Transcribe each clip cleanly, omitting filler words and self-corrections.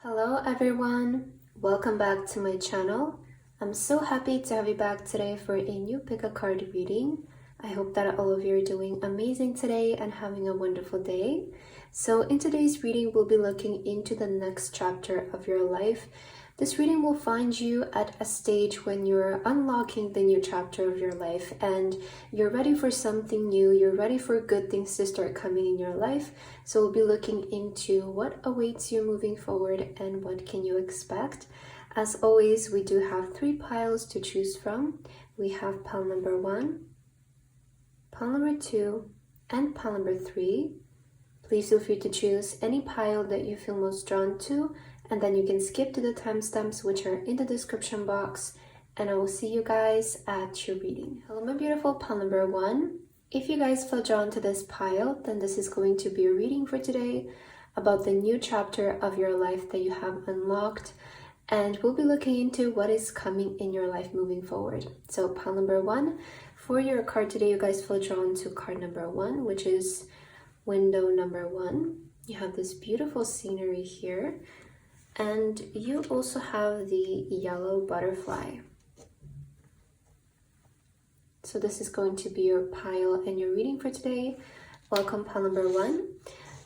Hello everyone, welcome back to my channel. I'm so happy to have you back today for a new pick a card reading. I hope that all of you are doing amazing today and having a wonderful day. So in today's reading, we'll be looking into the next chapter of your life. This reading will find you at a stage when you're unlocking the new chapter of your life and you're ready for something new, you're ready for good things to start coming in your life. So we'll be looking into what awaits you moving forward and what can you expect. As always, we do have 3 piles to choose from. We have pile number 1, pile number 2, and pile number 3. Please feel free to choose any pile that you feel most drawn to, and then you can skip to the timestamps which are in the description box, and I will see you guys at your reading. Hello my beautiful pile number 1. If you guys feel drawn to this pile, then this is going to be a reading for today about the new chapter of your life that you have unlocked, and we'll be looking into what is coming in your life moving forward. So pile number 1, for your card today, you guys feel drawn to card number 1, which is window number 1. You have this beautiful scenery here, and you also have the yellow butterfly. So this is going to be your pile and your reading for today. Welcome pile number 1.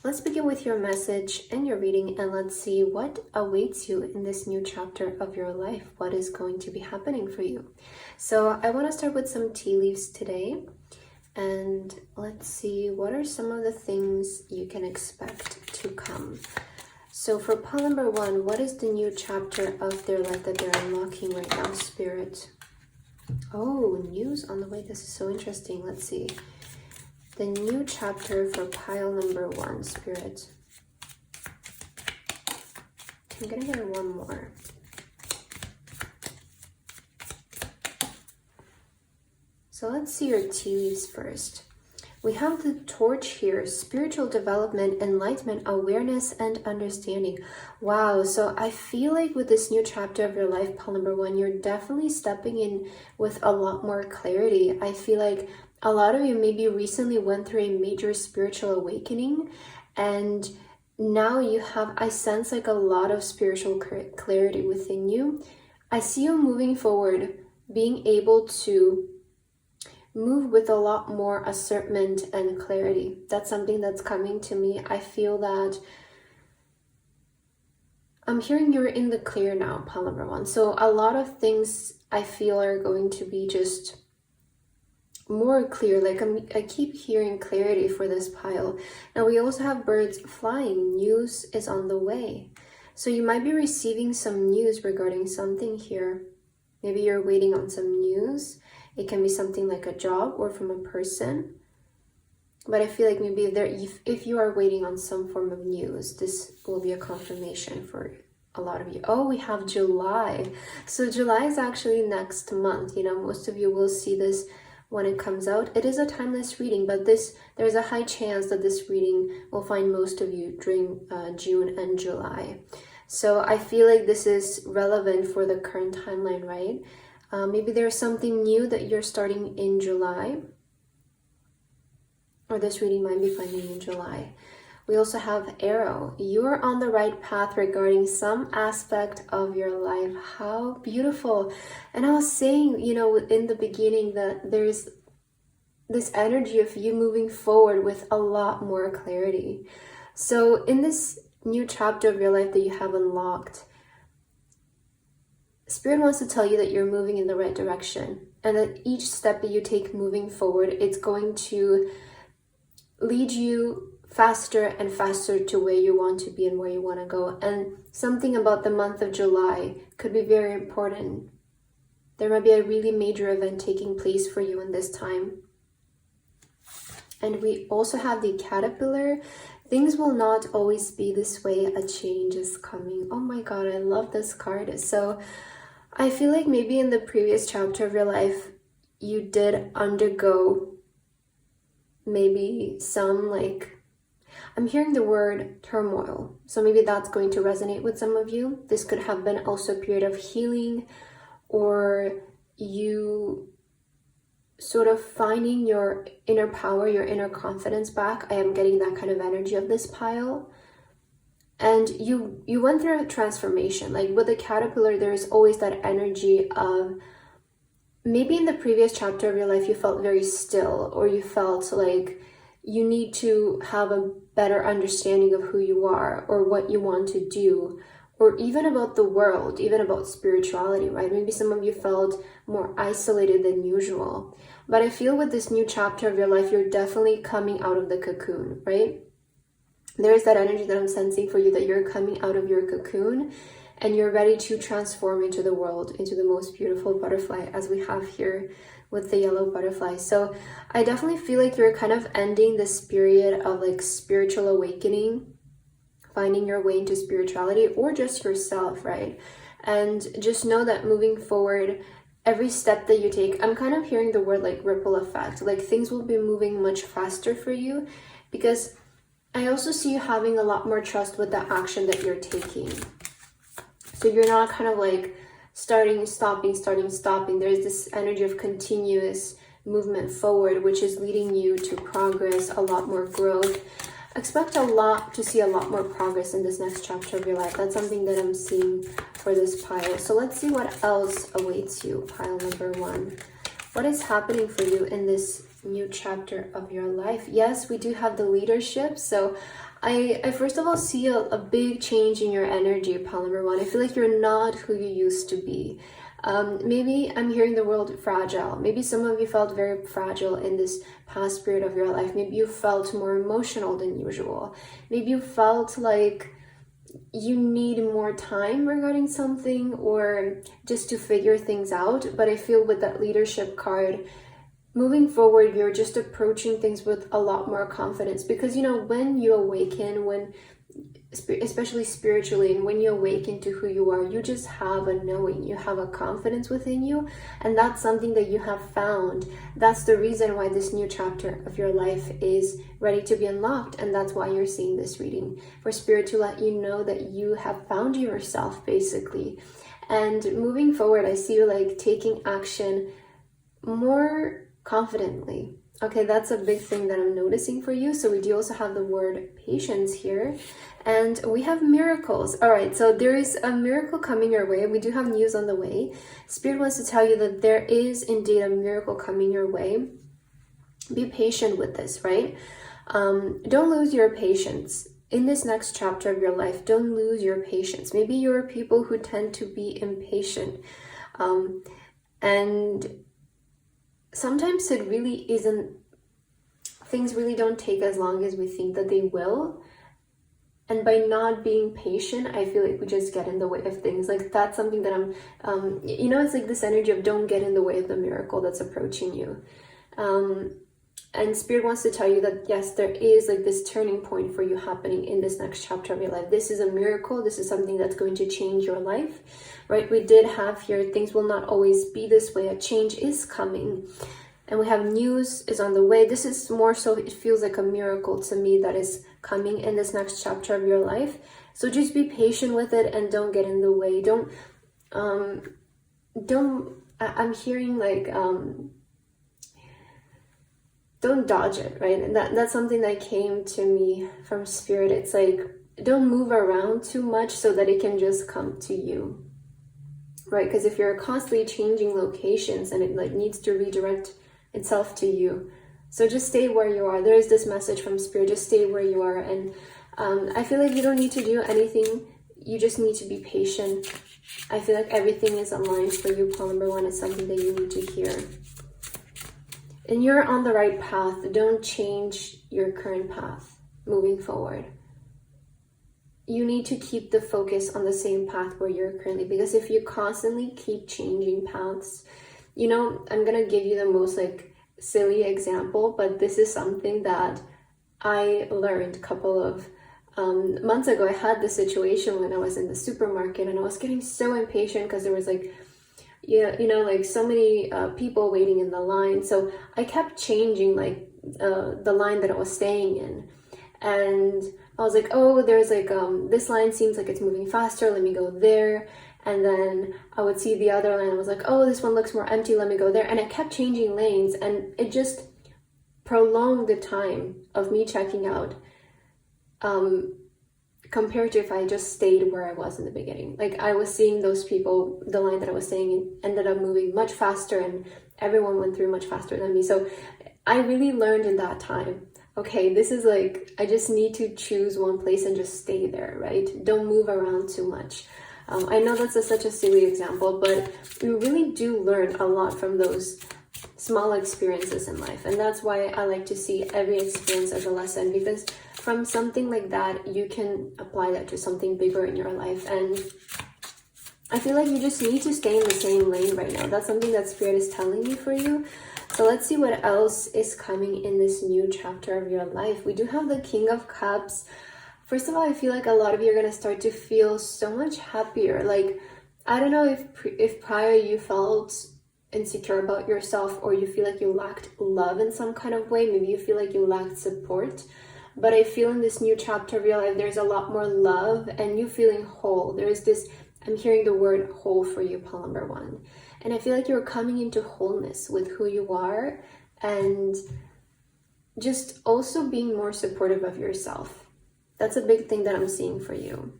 Let's begin with your message and your reading, and let's see what awaits you in this new chapter of your life. What is going to be happening for you? So I want to start with some tea leaves today, and let's see what are some of the things you can expect to come. So for pile number 1, what is the new chapter of their life that they're unlocking right now, Spirit? Oh, news on the way. This is so interesting. Let's see. The new chapter for pile number 1, Spirit. I'm gonna get one more. So let's see your tea leaves first. We have the torch here, spiritual development, enlightenment, awareness, and understanding. Wow, so I feel like with this new chapter of your life, pile number 1, you're definitely stepping in with a lot more clarity. I feel like a lot of you maybe recently went through a major spiritual awakening, and now you have, I sense like a lot of spiritual clarity within you. I see you moving forward, being able to move with a lot more assertment and clarity. That's something that's coming to me. I feel that I'm hearing you're in the clear now, pile number 1. So a lot of things I feel are going to be just more clear. Like I keep hearing clarity for this pile. Now we also have birds flying. News is on the way. So you might be receiving some news regarding something here. Maybe you're waiting on some news. It can be something like a job or from a person. But I feel like maybe if you are waiting on some form of news, this will be a confirmation for a lot of you. Oh, we have July. So July is actually next month. You know, most of you will see this when it comes out. It is a timeless reading, but there's a high chance that this reading will find most of you during June and July. So I feel like this is relevant for the current timeline, right? Maybe there's something new that you're starting in July, or this reading might be finding in July. We also have arrow. You're on the right path regarding some aspect of your life. How beautiful. And I was saying, you know, in the beginning that there's this energy of you moving forward with a lot more clarity. So in this new chapter of your life that you have unlocked, Spirit wants to tell you that you're moving in the right direction, and that each step that you take moving forward, it's going to lead you faster and faster to where you want to be and where you want to go. And something about the month of July could be very important. There might be a really major event taking place for you in this time. And we also have the caterpillar. Things will not always be this way. A change is coming. Oh my God, I love this card. So I feel like maybe in the previous chapter of your life, you did undergo maybe some, like, I'm hearing the word turmoil. So maybe that's going to resonate with some of you. This could have been also a period of healing, or you sort of finding your inner power, your inner confidence back. I am getting that kind of energy of this pile. And you went through a transformation. Like with the caterpillar, there's always that energy of, maybe in the previous chapter of your life you felt very still, or you felt like you need to have a better understanding of who you are or what you want to do, or even about the world, even about spirituality, right? Maybe some of you felt more isolated than usual. But I feel with this new chapter of your life, you're definitely coming out of the cocoon, right? There's that energy that I'm sensing for you, that you're coming out of your cocoon and you're ready to transform into the world, into the most beautiful butterfly, as we have here with the yellow butterfly. So I definitely feel like you're kind of ending this period of like spiritual awakening, finding your way into spirituality, or just yourself, right? And just know that moving forward, every step that you take, I'm kind of hearing the word like ripple effect, like things will be moving much faster for you, because I also see you having a lot more trust with the action that you're taking. So you're not kind of like starting, stopping. There's this energy of continuous movement forward, which is leading you to progress, a lot more growth. Expect to see a lot more progress in this next chapter of your life. That's something that I'm seeing for this pile. So let's see what else awaits you, pile number 1. What is happening for you in this new chapter of your life? Yes, we do have the leadership. So I first of all see a big change in your energy, pile number 1. I feel like you're not who you used to be. Maybe I'm hearing the word fragile. Maybe some of you felt very fragile in this past period of your life. Maybe you felt more emotional than usual. Maybe you felt like you need more time regarding something, or just to figure things out. But I feel with that leadership card, moving forward, you're just approaching things with a lot more confidence, because you know, when you awaken, especially spiritually, and when you awaken to who you are, you just have a knowing, you have a confidence within you, and that's something that you have found. That's the reason why this new chapter of your life is ready to be unlocked, and that's why you're seeing this reading, for Spirit to let you know that you have found yourself, basically. And moving forward, I see you like taking action more confidently. Okay, that's a big thing that I'm noticing for you. So we do also have the word patience here, and we have miracles. All right, so there is a miracle coming your way. We do have news on the way. Spirit wants to tell you that there is indeed a miracle coming your way. Be patient with this, right? Don't lose your patience. In this next chapter of your life, don't lose your patience. Maybe you're people who tend to be impatient. And sometimes it really isn't, things really don't take as long as we think that they will. And by not being patient, I feel like we just get in the way of things. Like that's something that I'm, it's like this energy of don't get in the way of the miracle that's approaching you. And Spirit wants to tell you that, yes, there is like this turning point for you happening in this next chapter of your life. This is a miracle. This is something that's going to change your life, right? We did have here, things will not always be this way. A change is coming. And we have news is on the way. This is more so, it feels like a miracle to me that is coming in this next chapter of your life. So just be patient with it and don't get in the way. I'm hearing like, don't dodge it, right? And that's something that came to me from Spirit. It's like, don't move around too much so that it can just come to you, right? Because if you're constantly changing locations and it like needs to redirect itself to you, so just stay where you are. There is this message from Spirit, just stay where you are. And I feel like you don't need to do anything. You just need to be patient. I feel like everything is aligned for you. Pile number 1 is something that you need to hear. And you're on the right path. Don't change your current path moving forward. You need to keep the focus on the same path where you're currently, because if you constantly keep changing paths, I'm going to give you the most like silly example, but this is something that I learned a couple of months ago. I had this situation when I was in the supermarket and I was getting so impatient because there was like, like so many people waiting in the line. So I kept changing like the line that I was staying in. And I was like, oh, there's like, this line seems like it's moving faster. Let me go there. And then I would see the other line. I was like, oh, this one looks more empty. Let me go there. And I kept changing lanes, and it just prolonged the time of me checking out compared to if I just stayed where I was in the beginning. Like I was seeing those people, the line that I was saying ended up moving much faster and everyone went through much faster than me. So I really learned in that time, okay, this is like, I just need to choose one place and just stay there, right? Don't move around too much. I know that's such a silly example, but we really do learn a lot from those small experiences in life. And that's why I like to see every experience as a lesson, because from something like that, you can apply that to something bigger in your life. And I feel like you just need to stay in the same lane right now. That's something that Spirit is telling me for you. So let's see what else is coming in this new chapter of your life. We do have the King of Cups. First of all, I feel like a lot of you are going to start to feel so much happier. Like, I don't know if prior you felt insecure about yourself, or you feel like you lacked love in some kind of way. Maybe you feel like you lacked support. But I feel in this new chapter of your life, there's a lot more love and you feeling whole. There's this, I'm hearing the word whole for you, pile number 1. And I feel like you're coming into wholeness with who you are, and just also being more supportive of yourself. That's a big thing that I'm seeing for you.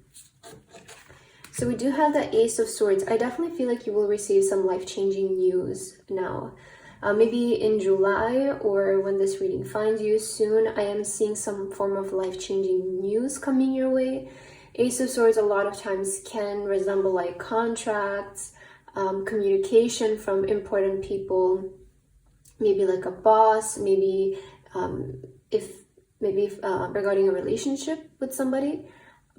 So we do have the Ace of Swords. I definitely feel like you will receive some life-changing news now. Maybe in July, or when this reading finds you soon, I am seeing some form of life-changing news coming your way. Ace of Swords a lot of times can resemble like contracts, communication from important people, maybe like a boss, maybe regarding a relationship with somebody.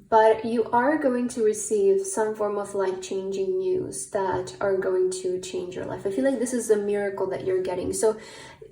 But you are going to receive some form of life-changing news that are going to change your life. I feel like this is a miracle that you're getting. So,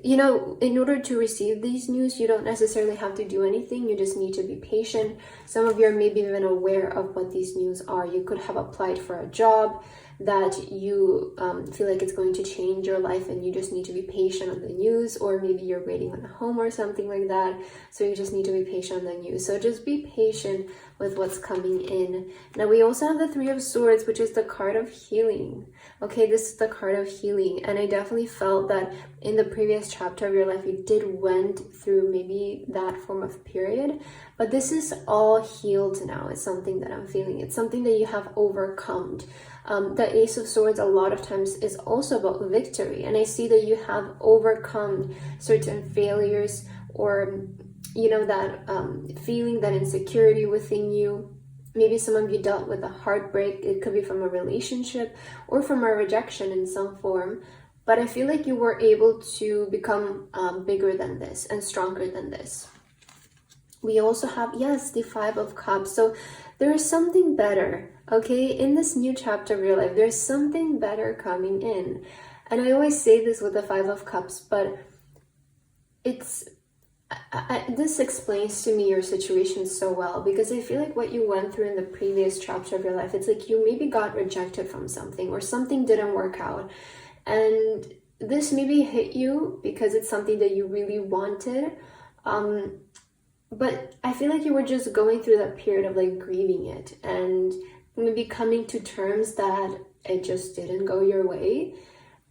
you know, in order to receive these news, you don't necessarily have to do anything. You just need to be patient. Some of you are maybe even aware of what these news are. You could have applied for a job that you feel like it's going to change your life, and you just need to be patient on the news, or maybe you're waiting on a home or something like that, so you just need to be patient on the news. So just be patient with what's coming in. Now we also have the Three of Swords, which is the card of healing. Okay, this is the card of healing, and I definitely felt that in the previous chapter of your life you did went through maybe that form of period, but this is all healed now. It's something that I'm feeling. It's something that you have overcome. The Ace of Swords a lot of times is also about victory, and I see that you have overcome certain failures, or you know, that feeling, that insecurity within you. Maybe some of you dealt with a heartbreak. It could be from a relationship or from a rejection in some form, but I feel like you were able to become bigger than this and stronger than this. We also have, yes, the Five of Cups. So there is something better, okay? In this new chapter of your life, there's something better coming in. And I always say this with the Five of Cups, but this explains to me your situation so well, because I feel like what you went through in the previous chapter of your life, it's like you maybe got rejected from something, or something didn't work out. And this maybe hit you because it's something that you really wanted. But I feel like you were just going through that period of like grieving it, and maybe coming to terms that it just didn't go your way.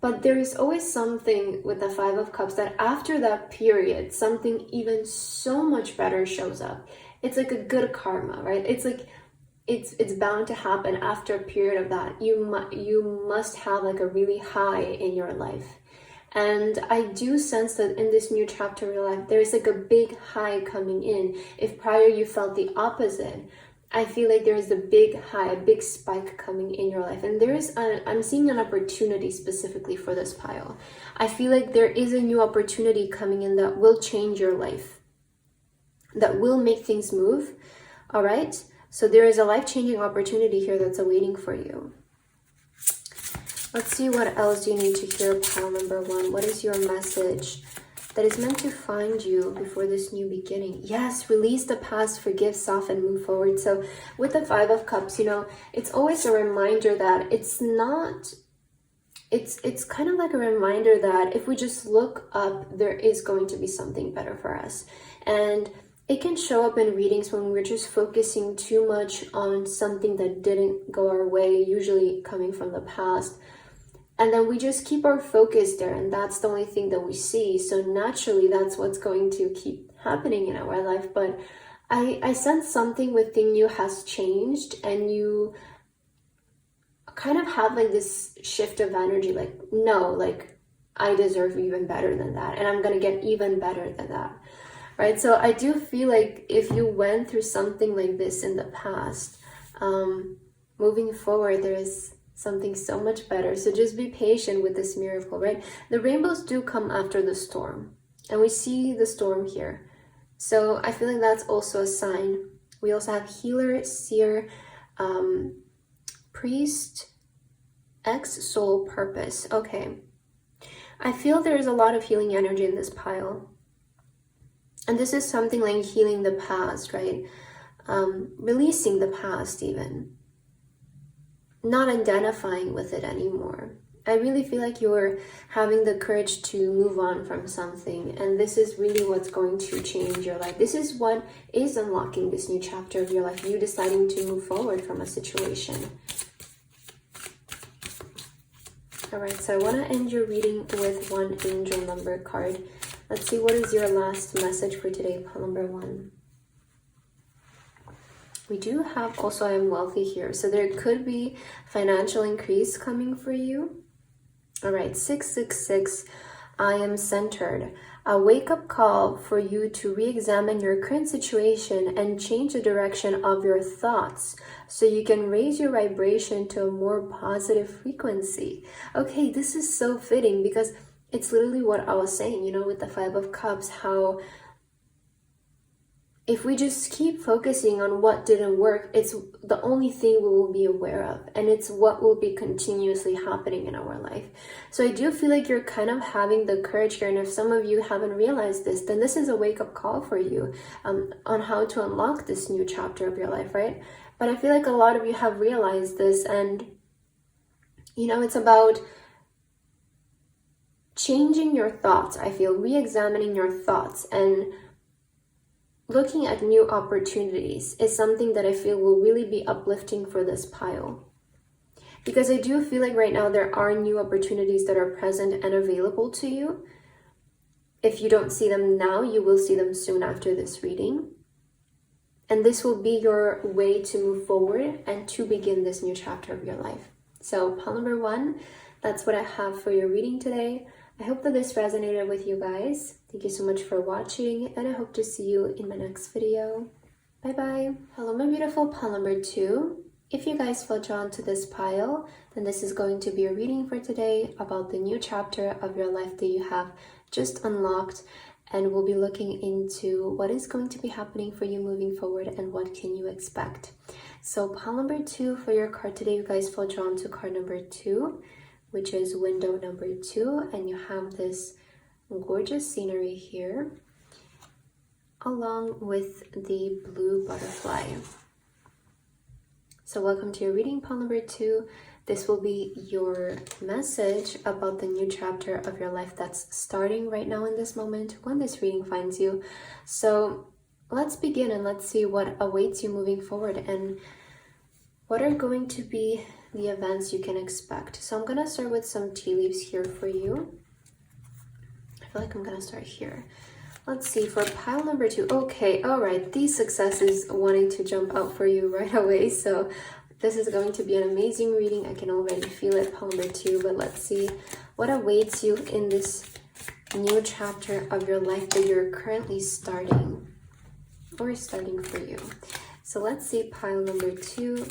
But there is always something with the Five of Cups that after that period, something even so much better shows up. It's like a good karma, right? It's like it's bound to happen after a period of that. You must have like a really high in your life. And I do sense that in this new chapter of your life, there's like a big high coming in. If prior you felt the opposite, I feel like there is a big high, a big spike coming in your life. And I'm seeing an opportunity specifically for this pile. I feel like there is a new opportunity coming in that will change your life, that will make things move. All right. So there is a life-changing opportunity here that's awaiting for you. Let's see what else you need to hear, pile number 1. What is your message that is meant to find you before this new beginning? Yes, release the past, forgive, soften, move forward. So with the Five of Cups, you know, it's always a reminder that it's kind of like a reminder that if we just look up, there is going to be something better for us. And it can show up in readings when we're just focusing too much on something that didn't go our way, usually coming from the past. And then we just keep our focus there, and that's the only thing that we see. So naturally, that's what's going to keep happening in our life. But I sense something within you has changed, and you kind of have like this shift of energy, like, no, like I deserve even better than that, and I'm gonna get even better than that, right? So I do feel like if you went through something like this in the past, moving forward, there is something so much better. So just be patient with this miracle, right? The rainbows do come after the storm, and we see the storm here. So I feel like that's also a sign. We also have healer, seer, priest, soul, purpose. Okay. I feel there's a lot of healing energy in this pile. And this is something like healing the past, right? Releasing the past even. Not identifying with it anymore. I really feel like you're having the courage to move on from something, and this is really what's going to change your life. This is what is unlocking this new chapter of your life, you deciding to move forward from a situation. All right, so I want to end your reading with one angel number card. Let's see, what is your last message for today, pile number 1? We do have also I am wealthy here, so there could be financial increase coming for you. All right, 666, I am centered. A wake-up call for you to re-examine your current situation and change the direction of your thoughts so you can raise your vibration to a more positive frequency. Okay, this is so fitting because it's literally what I was saying, you know, with the 5 of Cups, how if we just keep focusing on what didn't work, it's the only thing we will be aware of, and it's what will be continuously happening in our life. So I do feel like you're kind of having the courage here, and if some of you haven't realized this, then this is a wake-up call for you on how to unlock this new chapter of your life, right? But I feel like a lot of you have realized this, and you know, it's about changing your thoughts. I feel re-examining your thoughts and looking at new opportunities is something that I feel will really be uplifting for this pile. Because I do feel like right now there are new opportunities that are present and available to you. If you don't see them now, you will see them soon after this reading. And this will be your way to move forward and to begin this new chapter of your life. So pile number 1, that's what I have for your reading today. I hope that this resonated with you guys. Thank you so much for watching, and I hope to see you in my next video. Bye bye. Hello, my beautiful pile number 2. If you guys feel drawn to this pile, then this is going to be a reading for today about the new chapter of your life that you have just unlocked, and we'll be looking into what is going to be happening for you moving forward and what can you expect. So pile number 2 for your card today, you guys feel drawn to card number 2, which is window number 2, and you have this gorgeous scenery here along with the blue butterfly. So welcome to your reading, pile number 2. This will be your message about the new chapter of your life that's starting right now in this moment when this reading finds you. So let's begin and let's see what awaits you moving forward and what are going to be the events you can expect. So I'm gonna start with some tea leaves here for you. I feel like I'm gonna start here. Let's see, for pile number 2. Okay, all right, these successes wanting to jump out for you right away. So this is going to be an amazing reading. I can already feel it, pile number 2. But let's see what awaits you in this new chapter of your life that you're currently starting or starting for you. So let's see, pile number 2.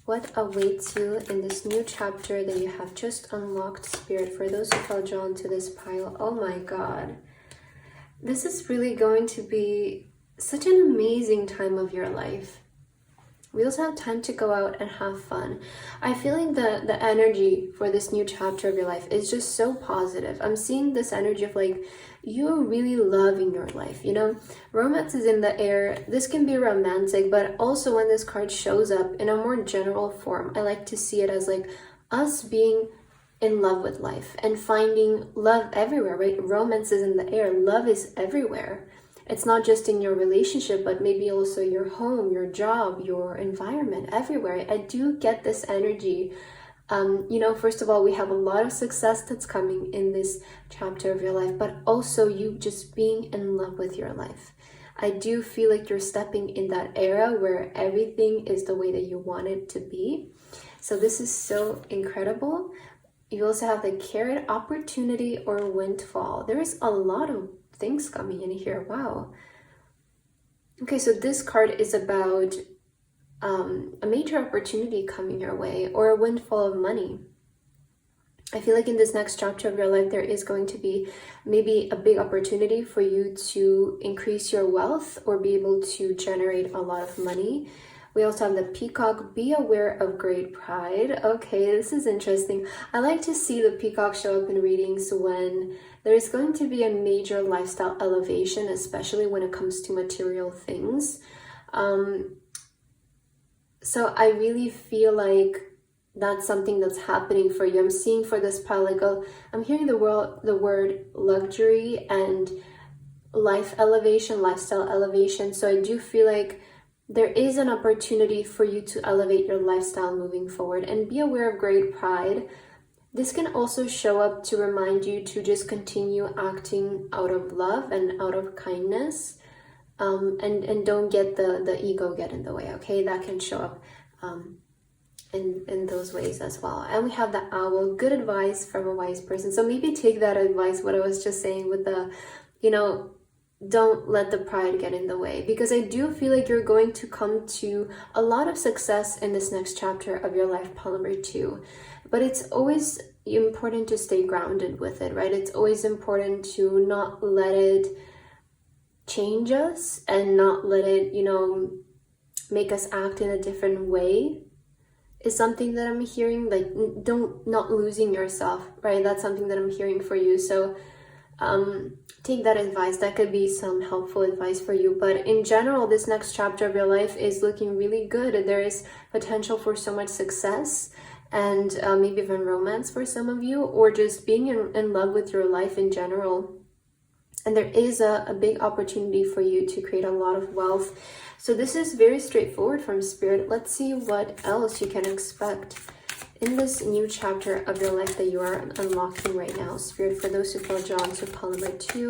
What awaits you in this new chapter that you have just unlocked, Spirit? For those who felt drawn to this pile, oh my God. This is really going to be such an amazing time of your life. We also have time to go out and have fun. I feel like the energy for this new chapter of your life is just so positive. I'm seeing this energy of like, you're really loving your life, you know? Romance is in the air. This can be romantic, but also when this card shows up in a more general form, I like to see it as like us being in love with life and finding love everywhere, right? Romance is in the air. Love is everywhere. It's not just in your relationship, but maybe also your home, your job, your environment, everywhere. I do get this energy. You know, first of all, we have a lot of success that's coming in this chapter of your life, but also you just being in love with your life. I do feel like you're stepping in that era where everything is the way that you want it to be. So this is so incredible. You also have the carrot, opportunity or windfall. There is a lot of things coming in here. Wow. Okay, so this card is about a major opportunity coming your way, or a windfall of money. I feel like in this next chapter of your life, there is going to be maybe a big opportunity for you to increase your wealth or be able to generate a lot of money. We also have the peacock, be aware of great pride. Okay, this is interesting. I like to see the peacock show up in readings when there's going to be a major lifestyle elevation, especially when it comes to material things. So I really feel like that's something that's happening for you. I'm seeing for this pile, like I'm hearing the word luxury and life elevation, lifestyle elevation. So I do feel like there is an opportunity for you to elevate your lifestyle moving forward, and be aware of great pride. This can also show up to remind you to just continue acting out of love and out of kindness, and don't get the ego get in the way. Okay, that can show up in those ways as well. And we have the owl, good advice from a wise person. So maybe take that advice, what I was just saying with the, don't let the pride get in the way, because I do feel like you're going to come to a lot of success in this next chapter of your life, pile number 2. But it's always important to stay grounded with it, right? It's always important to not let it change us and not let it, make us act in a different way, is something that I'm hearing. Like, not losing yourself, right? That's something that I'm hearing for you. So take that advice. That could be some helpful advice for you. But in general, this next chapter of your life is looking really good. There is potential for so much success, and maybe even romance for some of you, or just being in love with your life in general. And there is a big opportunity for you to create a lot of wealth. So this is very straightforward from Spirit. Let's see what else you can expect in this new chapter of your life that you are unlocking right now. Spirit, for those who feel drawn to pile number 2.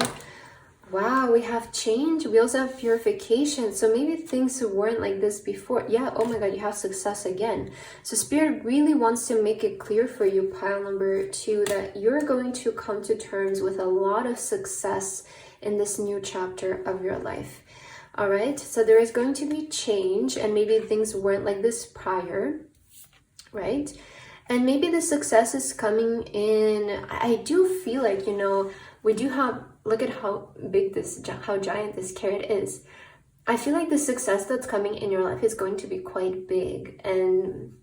Wow, we have change. We also have purification. So maybe things weren't like this before. Yeah, oh my God, you have success again. So Spirit really wants to make it clear for you, pile number 2, that you're going to come to terms with a lot of success in this new chapter of your life. All right, so there is going to be change, and maybe things weren't like this prior, right? And maybe the success is coming in. I do feel like, we do have, look at how big how giant this carrot is. I feel like the success that's coming in your life is going to be quite big and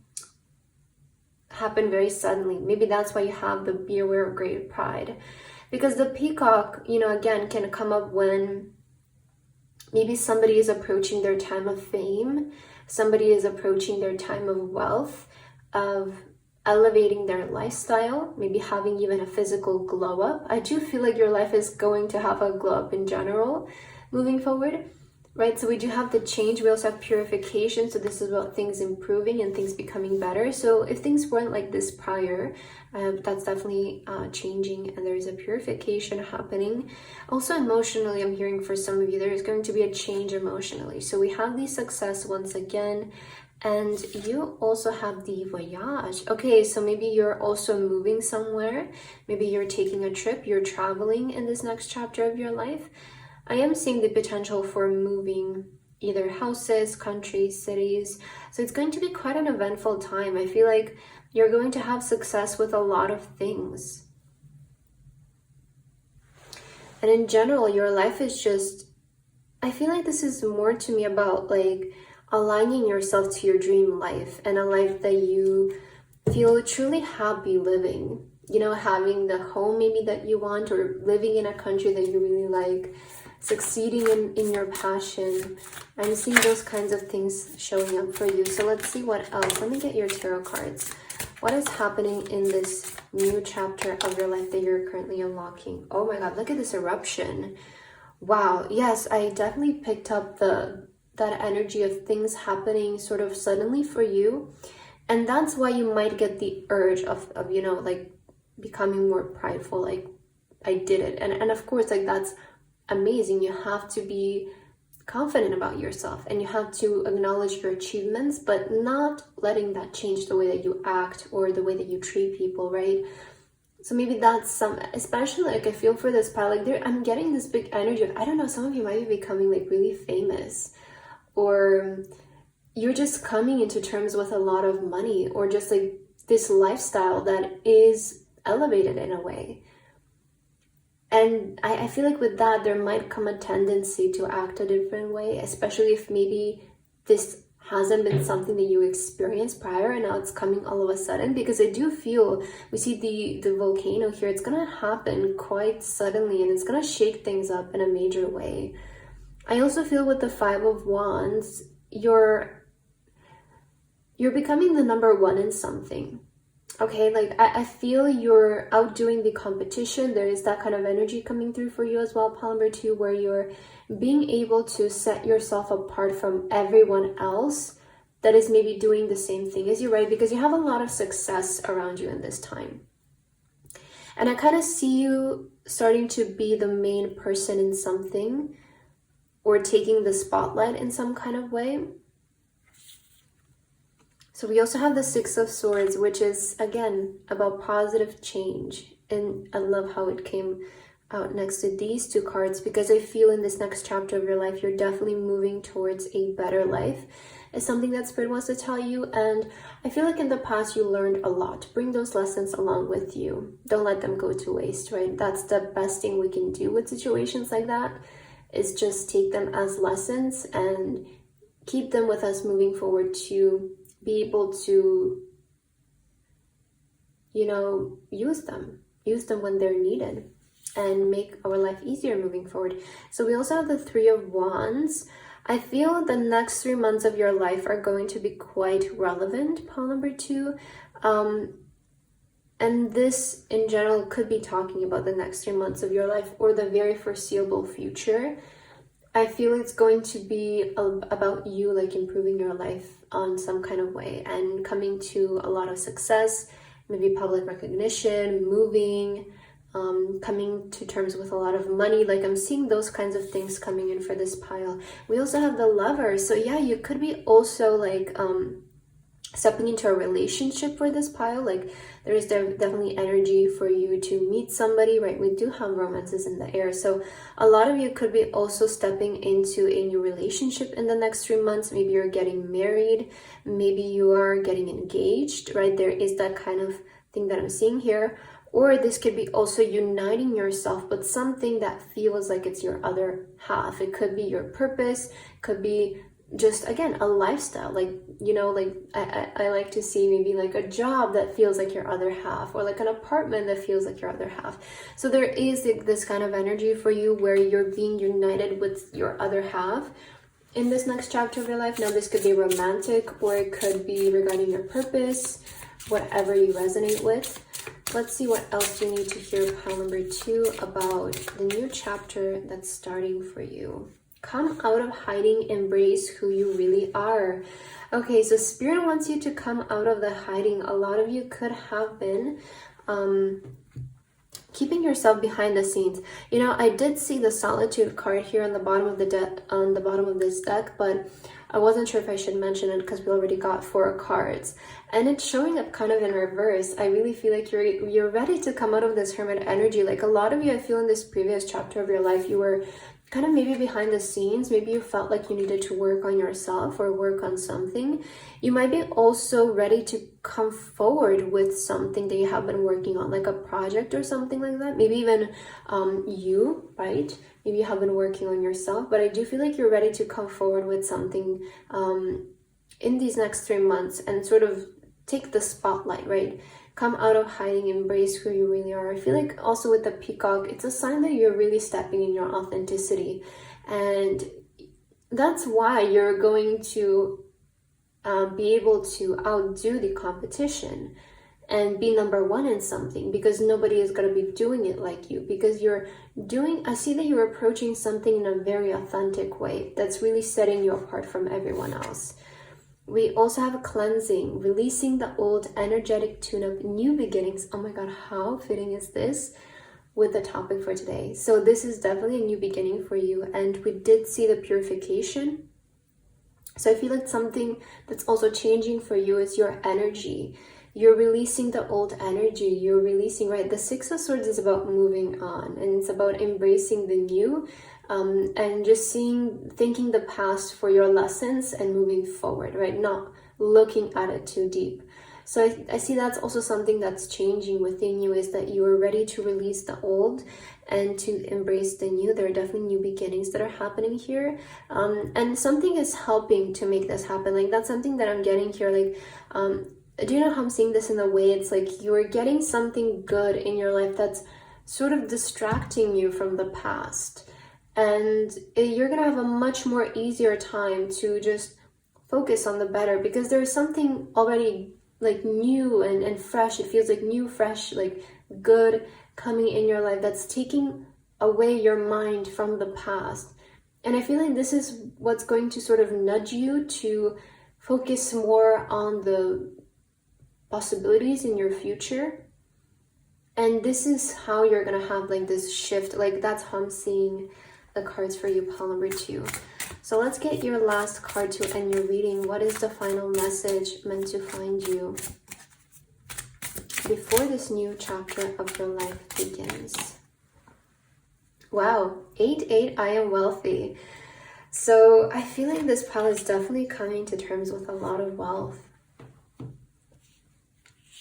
happen very suddenly. Maybe that's why you have the be aware of great pride, because the peacock, again, can come up when maybe somebody is approaching their time of fame, somebody is approaching their time of wealth, of elevating their lifestyle, maybe having even a physical glow up. I do feel like your life is going to have a glow up in general moving forward, right? So we do have the change. We also have purification. So this is about things improving and things becoming better. So if things weren't like this prior, that's definitely changing, and there's a purification happening. Also emotionally, I'm hearing for some of you, there is going to be a change emotionally. So we have the success once again. And you also have the voyage. Okay, so maybe you're also moving somewhere. Maybe you're taking a trip, you're traveling in this next chapter of your life. I am seeing the potential for moving either houses, countries, cities. So it's going to be quite an eventful time. I feel like you're going to have success with a lot of things. And in general, your life is just, I feel like this is more to me about like aligning yourself to your dream life, and a life that you feel truly happy living, having the home maybe that you want, or living in a country that you really like, succeeding in your passion. I'm seeing those kinds of things showing up for you. So let's see what else. Let me get your tarot cards. What is happening in this new chapter of your life that you're currently unlocking? Oh my God, look at this eruption. Wow, yes, I definitely picked up that energy of things happening sort of suddenly for you. And that's why you might get the urge of like becoming more prideful, like I did it. And of course, like that's amazing. You have to be confident about yourself, and you have to acknowledge your achievements, but not letting that change the way that you act or the way that you treat people, right? So maybe that's some, especially like I feel for this pile, like I'm getting this big energy of, I don't know, some of you might be becoming like really famous, or you're just coming into terms with a lot of money, or just like this lifestyle that is elevated in a way. And I feel like with that, there might come a tendency to act a different way, especially if maybe this hasn't been something that you experienced prior and now it's coming all of a sudden. Because I do feel, we see the volcano here, it's going to happen quite suddenly and it's going to shake things up in a major way. I also feel with the Five of Wands, you're becoming the number one in something. Okay, like I feel you're outdoing the competition. There is that kind of energy coming through for you as well, pile number 2, where you're being able to set yourself apart from everyone else that is maybe doing the same thing as you, right? Because you have a lot of success around you in this time. And I kind of see you starting to be the main person in something, or taking the spotlight in some kind of way. So we also have the Six of Swords, which is, again, about positive change. And I love how it came out next to these two cards, because I feel in this next chapter of your life, you're definitely moving towards a better life. It's something that Spirit wants to tell you. And I feel like in the past, you learned a lot. Bring those lessons along with you. Don't let them go to waste, right? That's the best thing we can do with situations like that, is just take them as lessons and keep them with us moving forward to be able to, you know, use them when they're needed and make our life easier moving forward. So we also have the Three of Wands. I feel the next 3 months of your life are going to be quite relevant, pile number 2. And this in general could be talking about the next 3 months of your life or the very foreseeable future. I feel it's going to be about you, like improving your life on some kind of way and coming to a lot of success, maybe public recognition, moving, coming to terms with a lot of money. Like I'm seeing those kinds of things coming in for this pile. We also have the Lovers. So yeah, you could be also like stepping into a relationship for this pile. Like there is definitely energy for you to meet somebody, right? We do have romances in the air. So a lot of you could be also stepping into a new relationship in the next 3 months. Maybe you're getting married. Maybe you are getting engaged, right? There is that kind of thing that I'm seeing here. Or this could be also uniting yourself with something that feels like it's your other half. It could be your purpose, could be just, again, a lifestyle. Like, you know, like I like to see maybe like a job that feels like your other half, or like an apartment that feels like your other half. So there is this kind of energy for you where you're being united with your other half in this next chapter of your life. Now this could be romantic, or it could be regarding your purpose, whatever you resonate with. Let's see what else you need to hear, pile number 2, about the new chapter that's starting for you. Come out of hiding, embrace who you really are. Okay, so Spirit wants you to come out of the hiding. A lot of you could have been keeping yourself behind the scenes. You know, I did see the Solitude card here on the bottom of the deck, on the bottom of this deck, but I wasn't sure if I should mention it because we already got 4 cards. And it's showing up kind of in reverse. I really feel like you're ready to come out of this Hermit energy. Like a lot of you, I feel in this previous chapter of your life, you were kind of maybe behind the scenes. Maybe you felt like you needed to work on yourself or work on something. You might be also ready to come forward with something that you have been working on, like a project or something like that. Maybe even you, right? Maybe you have been working on yourself, but I do feel like you're ready to come forward with something in these next 3 months and sort of take the spotlight, right? Come out of hiding, embrace who you really are. I feel like also with the Peacock, it's a sign that you're really stepping in your authenticity. And that's why you're going to be able to outdo the competition and be number 1 in something, because nobody is going to be doing it like you, because you're doing, I see that you're approaching something in a very authentic way that's really setting you apart from everyone else. We also have a cleansing, releasing the old, energetic tune-up, new beginnings. Oh my god, how fitting is this? with the topic for today. So this is definitely a new beginning for you, and we did see the purification. So I feel like something that's also changing for you is your energy. You're releasing the old energy. You're releasing, right? The Six of Swords is about moving on, and it's about embracing the new, and just thinking the past for your lessons and moving forward, right? Not looking at it too deep. So I see that's also something that's changing within you, is that you are ready to release the old and to embrace the new. There are definitely new beginnings that are happening here. And something is helping to make this happen. Like, that's something that I'm getting here. Like, do you know how I'm seeing this in a way? It's like you're getting something good in your life that's sort of distracting you from the past. And you're going to have a much more easier time to just focus on the better, because there's something already like new and fresh. It feels like new, fresh, like good coming in your life that's taking away your mind from the past. And I feel like this is what's going to sort of nudge you to focus more on the possibilities in your future. And this is how you're gonna have like this shift. Like, that's how I'm seeing the cards for you, pile number 2. So let's get your last card to end your reading. What is the final message meant to find you before this new chapter of your life begins? Wow, 8-8, I am wealthy. So I feel like this pile is definitely coming to terms with a lot of wealth.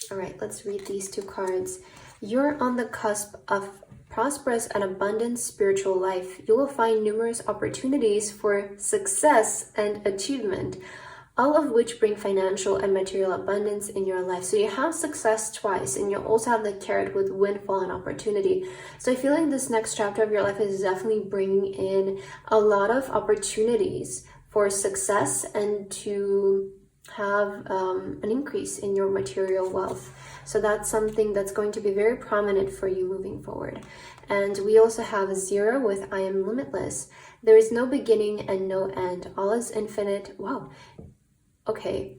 All right, let's read these 2 cards. You're on the cusp of prosperous and abundant spiritual life. You will find numerous opportunities for success and achievement, all of which bring financial and material abundance in your life. So you have success twice, and you also have the carrot with windfall and opportunity. So I feel like this next chapter of your life is definitely bringing in a lot of opportunities for success and to have an increase in your material wealth. So that's something that's going to be very prominent for you moving forward. And we also have 0 with I am limitless. There is no beginning and no end. All is infinite. Wow. Okay.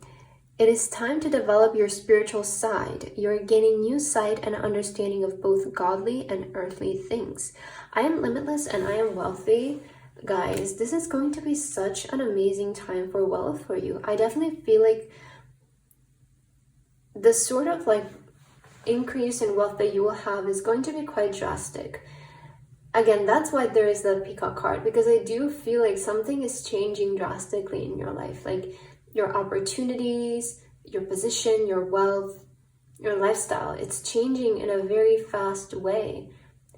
It is time to develop your spiritual side. You're gaining new sight and understanding of both godly and earthly things. I am limitless and I am wealthy. Guys, this is going to be such an amazing time for wealth for you. I definitely feel like the sort of like increase in wealth that you will have is going to be quite drastic. Again, that's why there is the Peacock card, because I do feel like something is changing drastically in your life. Like your opportunities, your position, your wealth, your lifestyle, it's changing in a very fast way.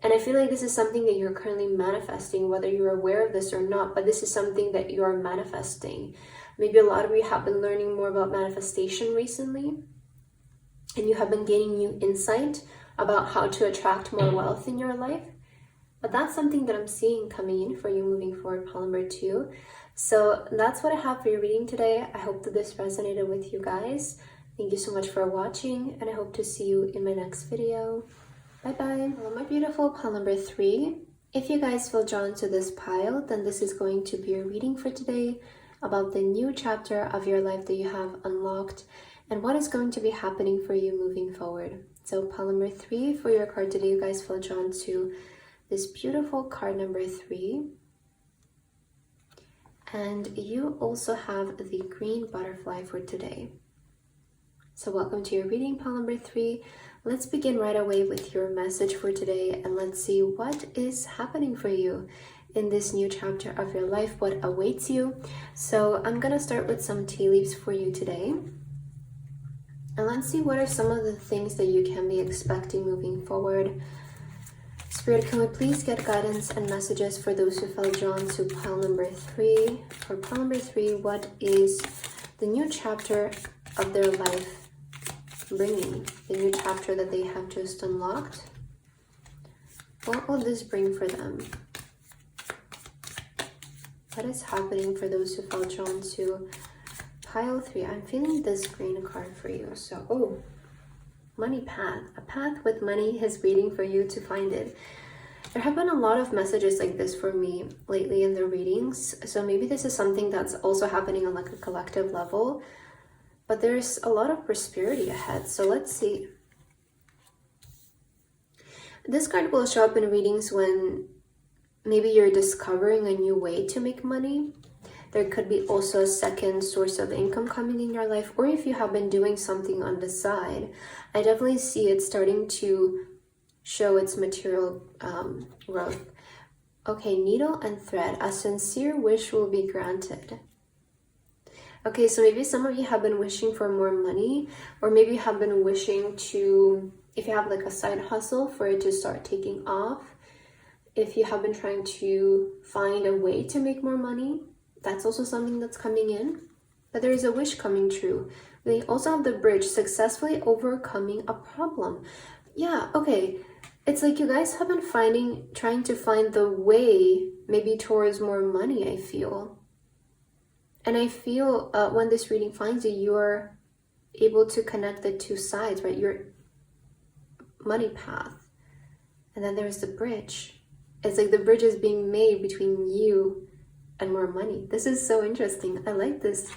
And I feel like this is something that you're currently manifesting, whether you're aware of this or not, but this is something that you are manifesting. Maybe a lot of you have been learning more about manifestation recently, and you have been gaining new insight about how to attract more wealth in your life. But that's something that I'm seeing coming in for you moving forward, pile number 2. So that's what I have for your reading today. I hope that this resonated with you guys. Thank you so much for watching, and I hope to see you in my next video. Bye-bye. Well, my beautiful pile number 3. If you guys feel drawn to this pile, then this is going to be your reading for today about the new chapter of your life that you have unlocked and what is going to be happening for you moving forward. So pile number 3 for your card today, you guys feel drawn to this beautiful card number 3. And you also have the green butterfly for today. So welcome to your reading, pile number 3. Let's begin right away with your message for today, and let's see what is happening for you in this new chapter of your life, what awaits you. So I'm gonna start with some tea leaves for you today. And let's see what are some of the things that you can be expecting moving forward. Spirit, can we please get guidance and messages for those who felt drawn to pile number 3? For pile number 3, what is the new chapter of their life bringing? The new chapter that they have just unlocked? What will this bring for them? What is happening for those who felt drawn to pile 3? I'm feeling this green card for you. So, oh, money path. A path with money is waiting for you to find it. There have been a lot of messages like this for me lately in the readings. So maybe this is something that's also happening on like a collective level. But there's a lot of prosperity ahead. So let's see. This card will show up in readings when maybe you're discovering a new way to make money. There could be also a second source of income coming in your life, or if you have been doing something on the side, I definitely see it starting to show its material growth. Okay, needle and thread. A sincere wish will be granted. Okay, so maybe some of you have been wishing for more money, or maybe you have been wishing to, if you have like a side hustle, for it to start taking off. If you have been trying to find a way to make more money, that's also something that's coming in. But there is a wish coming true. They also have the bridge, successfully overcoming a problem. Yeah, okay. It's like you guys have been trying to find the way maybe towards more money, I feel. And I feel when this reading finds you, you're able to connect the two sides, right? Your money path. And then there's the bridge. It's like the bridge is being made between you and more money. This is so interesting. I like this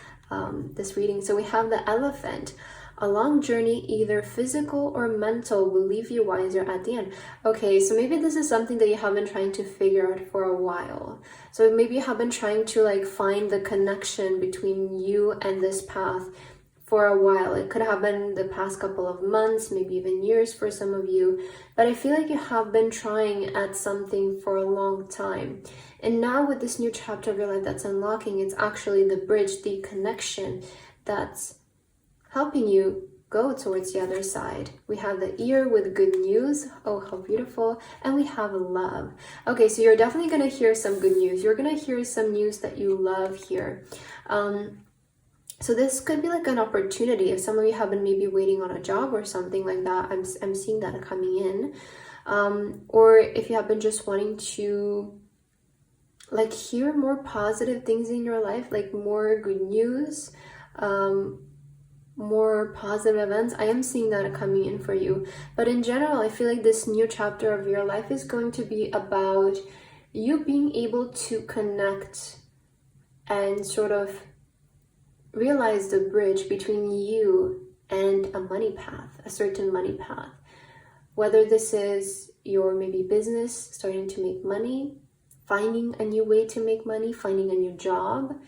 this reading. So we have the elephant. A long journey, either physical or mental, will leave you wiser at the end. Okay, so maybe this is something that you have been trying to figure out for a while. So maybe you have been trying to like find the connection between you and this path for a while. It could have been the past couple of months, maybe even years for some of you. But I feel like you have been trying at something for a long time. And now with this new chapter of your life that's unlocking, it's actually the bridge, the connection that's helping you go towards the other side. We have the ear with good news. Oh, how beautiful. And we have love. Okay, so you're definitely going to hear some good news. You're going to hear some news that you love here. So this could be like an opportunity. If some of you have been maybe waiting on a job or something like that, I'm seeing that coming in. Or if you have been just wanting to like hear more positive things in your life, like more good news, more positive events, I am seeing that coming in for you. But in general, I feel like this new chapter of your life is going to be about you being able to connect and sort of realize the bridge between you and a money path, a certain money path. Whether this is your maybe business starting to make money, finding a new way to make money, finding a new job,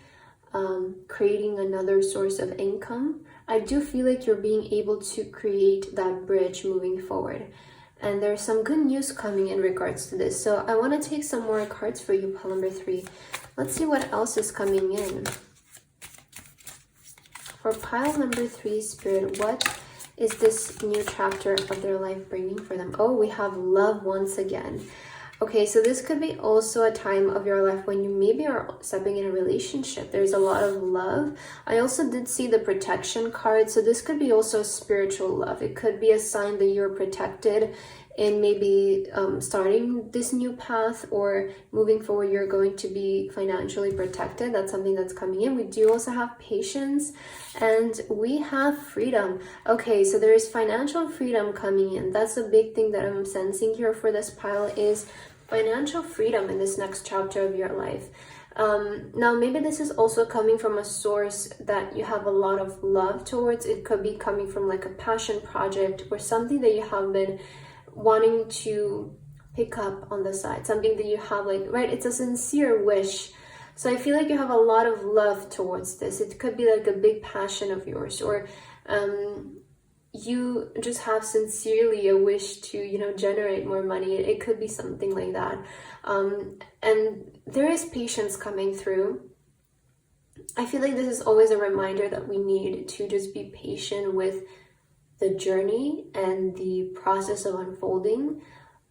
creating another source of income. I do feel like you're being able to create that bridge moving forward. And there's some good news coming in regards to this. So I want to take some more cards for you, pile number 3. Let's see what else is coming in. For pile number 3, Spirit, what is this new chapter of their life bringing for them? Oh, we have love once again. Okay, so this could be also a time of your life when you maybe are stepping in a relationship. There's a lot of love. I also did see the protection card. So this could be also spiritual love. It could be a sign that you're protected in maybe starting this new path, or moving forward, you're going to be financially protected. That's something that's coming in. We do also have patience, and we have freedom. Okay, so there is financial freedom coming in. That's a big thing that I'm sensing here for this pile, is financial freedom in this next chapter of your life. Now, maybe this is also coming from a source that you have a lot of love towards. It could be coming from like a passion project or something that you have been wanting to pick up on the side, something that you have like, right? It's a sincere wish. So I feel like you have a lot of love towards this. It could be like a big passion of yours, or you just have sincerely a wish to, you know, generate more money. It could be something like that. And there is patience coming through. I feel like this is always a reminder that we need to just be patient with the journey and the process of unfolding,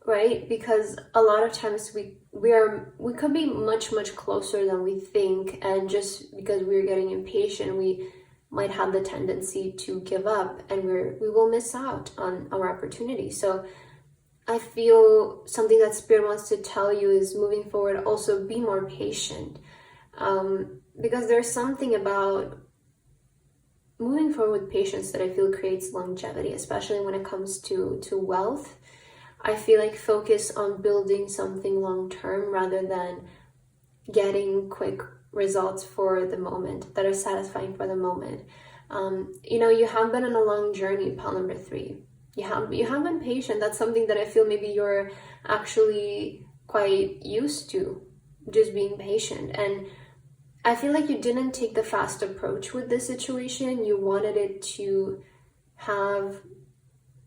right? Because a lot of times we could be much closer than we think, and just because we're getting impatient, we might have the tendency to give up, and we will miss out on our opportunity. So I feel something that Spirit wants to tell you is, moving forward, also be more patient, because there's something about moving forward with patience that I feel creates longevity, especially when it comes to wealth. I feel like focus on building something long-term rather than getting quick results for the moment that are satisfying for the moment. You know, you have been on a long journey, pile number 3. You have been patient. That's something that I feel maybe you're actually quite used to, just being patient. And I feel like you didn't take the fast approach with this situation. You wanted it to have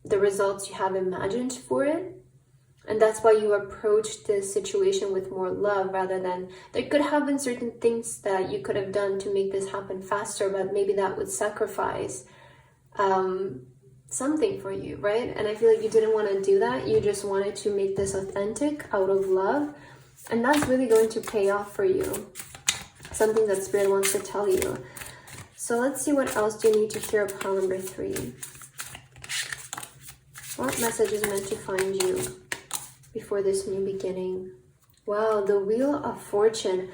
the results you have imagined for it. And that's why you approached this situation with more love, rather than, there could have been certain things that you could have done to make this happen faster, but maybe that would sacrifice something for you, right? And I feel like you didn't want to do that. You just wanted to make this authentic out of love. And that's really going to pay off for you. Something that Spirit wants to tell you. So let's see, what else do you need to hear of pile number 3? What message is meant to find you before this new beginning? Wow, the Wheel of Fortune.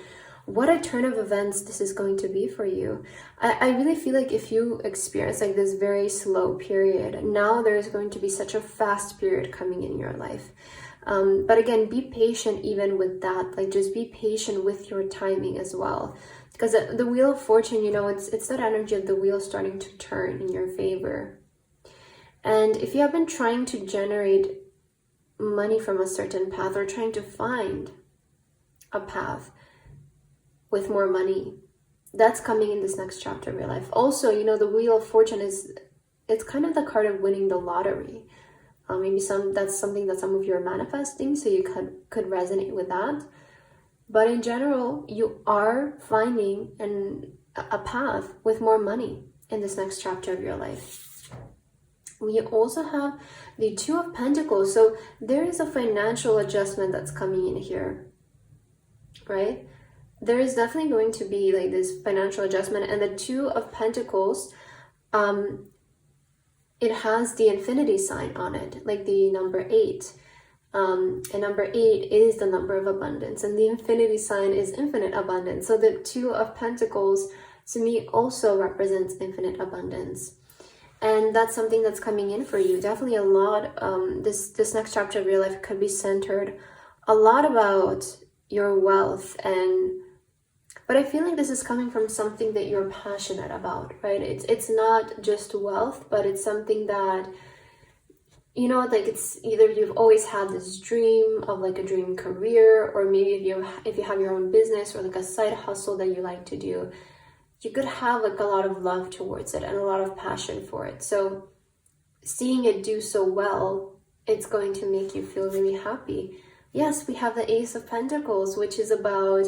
What a turn of events this is going to be for you. I really feel like if you experience like this very slow period, now there's going to be such a fast period coming in your life. But again, be patient even with that. Like, just be patient with your timing as well. Because the Wheel of Fortune, you know, it's that energy of the wheel starting to turn in your favor. And if you have been trying to generate money from a certain path, or trying to find a path with more money, that's coming in this next chapter of your life. Also, you know, the Wheel of Fortune it's kind of the card of winning the lottery. Maybe that's something that some of you are manifesting, so you could resonate with that. But in general, you are finding a path with more money in this next chapter of your life. We also have the Two of Pentacles. So there is a financial adjustment that's coming in here, right? There is definitely going to be like this financial adjustment. And the Two of Pentacles, it has the infinity sign on it, like the number 8. And number 8 is the number of abundance. And the infinity sign is infinite abundance. So the Two of Pentacles, to me, also represents infinite abundance. And that's something that's coming in for you. Definitely a lot. This next chapter of your life could be centered a lot about your wealth. But I feel like this is coming from something that you're passionate about, right? It's not just wealth, but it's something that, you know, like it's either you've always had this dream of like a dream career, or maybe if you have your own business or like a side hustle that you like to do, you could have like a lot of love towards it and a lot of passion for it. So seeing it do so well, it's going to make you feel really happy. Yes, we have the Ace of Pentacles, which is about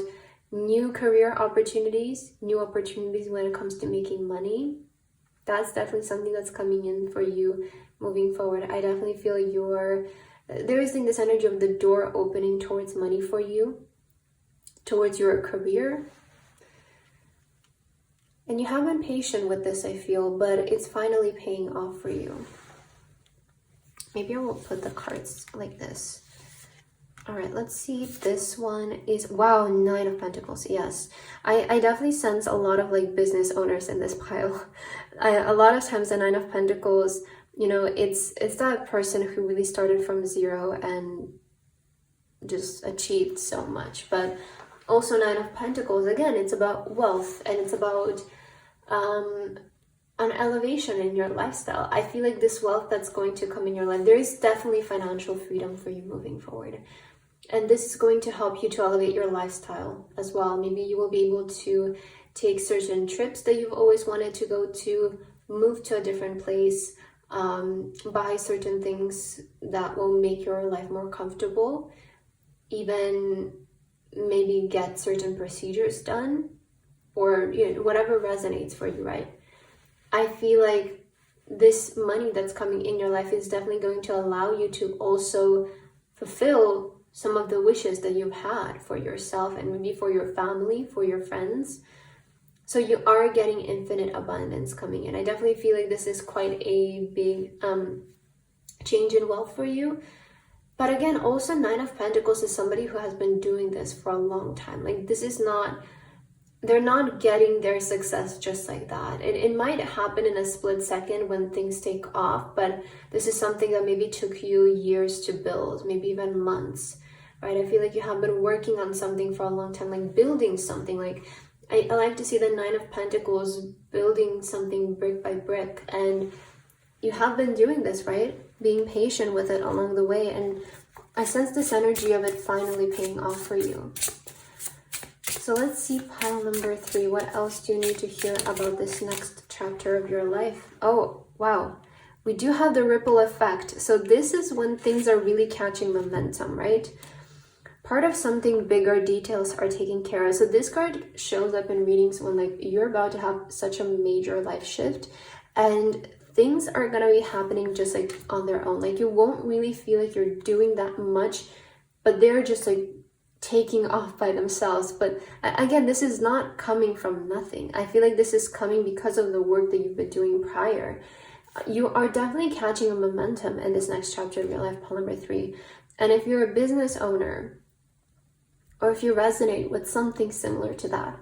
new career opportunities, new opportunities when it comes to making money. That's definitely something that's coming in for you moving forward. I definitely feel there is this energy of the door opening towards money for you, towards your career. And you have been patient with this, I feel, but it's finally paying off for you. Maybe I will put the cards like this. All right, let's see. This one is, wow, 9 of Pentacles. Yes, I definitely sense a lot of like business owners in this pile. A lot of times the 9 of Pentacles, you know, it's that person who really started from zero and just achieved so much. But also 9 of Pentacles, again, it's about wealth, and it's about an elevation in your lifestyle. I feel like this wealth that's going to come in your life, there is definitely financial freedom for you moving forward. And this is going to help you to elevate your lifestyle as well. Maybe you will be able to take certain trips that you've always wanted to go to, move to a different place, buy certain things that will make your life more comfortable, even maybe get certain procedures done, or you know, whatever resonates for you, right? I feel like this money that's coming in your life is definitely going to allow you to also fulfill some of the wishes that you've had for yourself and maybe for your family, for your friends. So you are getting infinite abundance coming in. I definitely feel like this is quite a big change in wealth for you. But again, also 9 of Pentacles is somebody who has been doing this for a long time. Like this is not, they're not getting their success just like that. It might happen in a split second when things take off, but this is something that maybe took you years to build, maybe even months, right? I feel like you have been working on something for a long time, like building something. Like I like to see the 9 of Pentacles building something brick by brick, and you have been doing this, right? being patient with it along the way. And I sense this energy of it finally paying off for you. So let's see pile number 3. What else do you need to hear about this next chapter of your life? Oh, wow. We do have the ripple effect. So this is when things are really catching momentum, right? Part of something bigger, details are taken care of. So this card shows up in readings when like you're about to have such a major life shift and things are going to be happening just like on their own. Like you won't really feel like you're doing that much, but they're just like taking off by themselves. But again, this is not coming from nothing. I feel like this is coming because of the work that you've been doing prior. You are definitely catching a momentum in this next chapter of your life, pile number 3. And if you're a business owner, or if you resonate with something similar to that,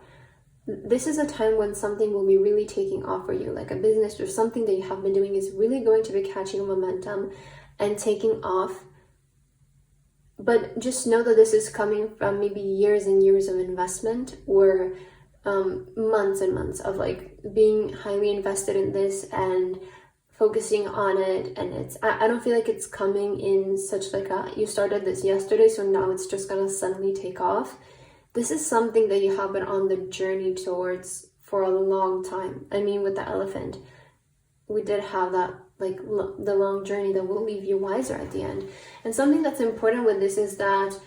this is a time when something will be really taking off for you. Like a business or something that you have been doing is really going to be catching a momentum and taking off. But just know that this is coming from maybe years and years of investment, or months and months of like being highly invested in this and focusing on it. And it's, I don't feel like it's coming in such like you started this yesterday, so now it's just gonna suddenly take off. This is something that you have been on the journey towards for a long time. I mean, with the elephant, we did have that like the long journey that will leave you wiser at the end. And something that's important with this is that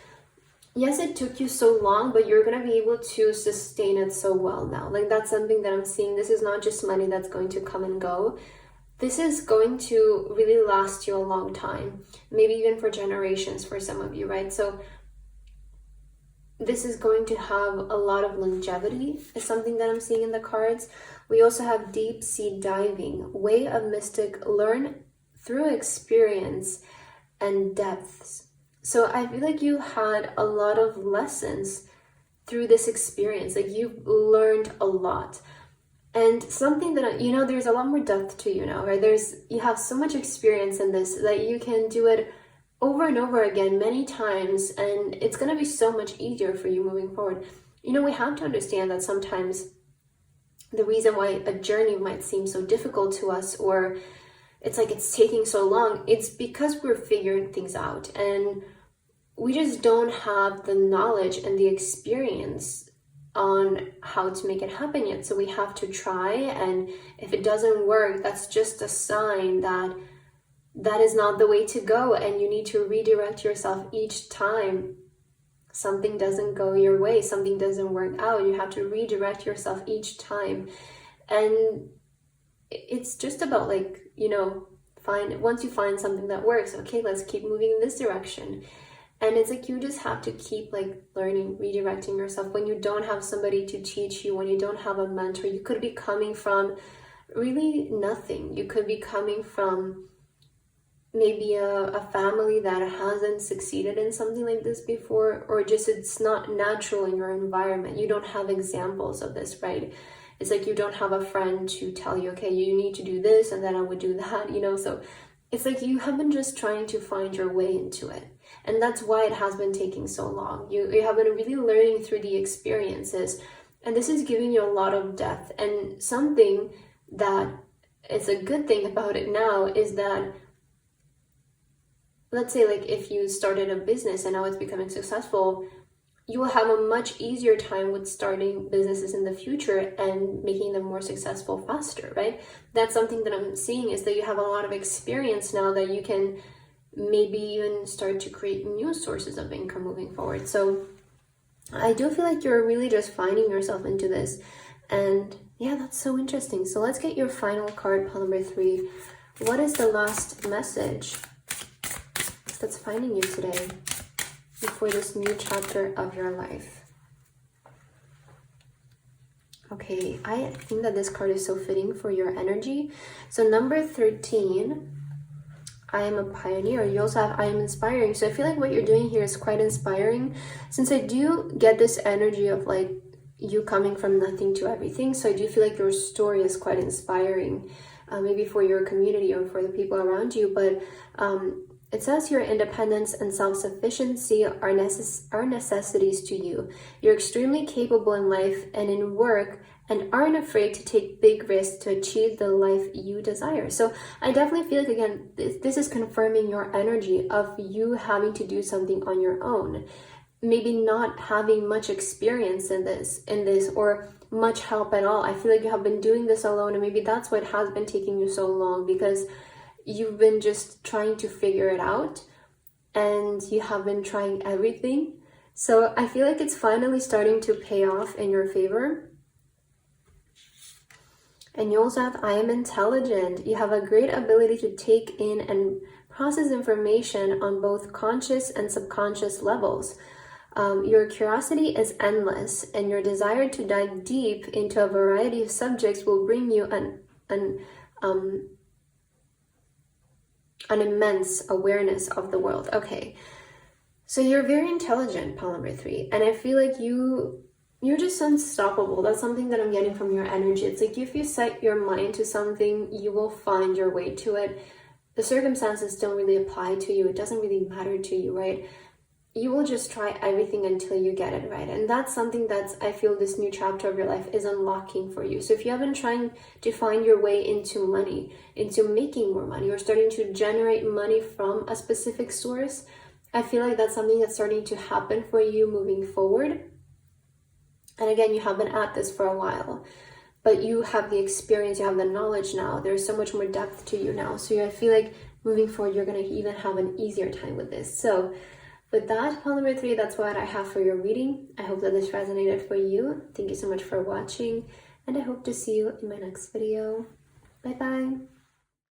yes, it took you so long, but you're gonna be able to sustain it so well now. Like that's something that I'm seeing. This is not just money that's going to come and go. This is going to really last you a long time, maybe even for generations for some of you, right? So this is going to have a lot of longevity, is something that I'm seeing in the cards. We also have deep sea diving, way of mystic, learn through experience and depths. So I feel like you had a lot of lessons through this experience. Like you've learned a lot. And something that, you know, there's a lot more depth to you now, right? You have so much experience in this that you can do it over and over again many times, and it's going to be so much easier for you moving forward. You know, we have to understand that sometimes the reason why a journey might seem so difficult to us, or it's like it's taking so long, it's because we're figuring things out and we just don't have the knowledge and the experience on how to make it happen yet. So we have to try, and if it doesn't work, that's just a sign that that is not the way to go, and you need to redirect yourself each time something doesn't go your way, something doesn't work out. You have to redirect yourself each time. And it's just about like, you know, once you find something that works, okay, let's keep moving in this direction. And it's like you just have to keep like learning, redirecting yourself. When you don't have somebody to teach you, when you don't have a mentor, you could be coming from really nothing. You could be coming from maybe a family that hasn't succeeded in something like this before, or just it's not natural in your environment. You don't have examples of this, right? It's like you don't have a friend to tell you, okay, you need to do this and then I would do that, you know? So it's like you have been just trying to find your way into it. And that's why it has been taking so long. You have been really learning through the experiences, and this is giving you a lot of depth. And something that is a good thing about it now is that, let's say like if you started a business and now it's becoming successful, you will have a much easier time with starting businesses in the future and making them more successful faster, right? That's something that I'm seeing, is that you have a lot of experience now that you can maybe even start to create new sources of income moving forward. So I do feel like you're really just finding yourself into this. And yeah, that's so interesting. So let's get your final card, pile number 3. What is the last message that's finding you today before this new chapter of your life? Okay, I think that this card is so fitting for your energy. So number 13, I am a pioneer. You also have I am inspiring. So I feel like what you're doing here is quite inspiring, since I do get this energy of like you coming from nothing to everything. So I do feel like your story is quite inspiring, maybe for your community or for the people around you. But it says your independence and self-sufficiency are necessities to you. You're extremely capable in life and in work, and aren't afraid to take big risks to achieve the life you desire. So I definitely feel like, again, this is confirming your energy of you having to do something on your own. Maybe not having much experience in this, or much help at all. I feel like you have been doing this alone, and maybe that's what has been taking you so long, because you've been just trying to figure it out and you have been trying everything. So I feel like it's finally starting to pay off in your favor. And you also have, I am intelligent. You have a great ability to take in and process information on both conscious and subconscious levels. Your curiosity is endless, and your desire to dive deep into a variety of subjects will bring you an immense awareness of the world. Okay, so you're very intelligent, pile number 3, and I feel like you're just unstoppable. That's something that I'm getting from your energy. It's like if you set your mind to something, you will find your way to it. The circumstances don't really apply to you. It doesn't really matter to you, right? You will just try everything until you get it right. And that's something that I feel this new chapter of your life is unlocking for you. So if you have been trying to find your way into money, into making more money, or starting to generate money from a specific source, I feel like that's something that's starting to happen for you moving forward. And again, you have been at this for a while, but you have the experience, you have the knowledge now. There's so much more depth to you now. So I feel like moving forward, you're going to even have an easier time with this. So with that, pile number 3, that's what I have for your reading. I hope that this resonated for you. Thank you so much for watching, and I hope to see you in my next video. Bye bye.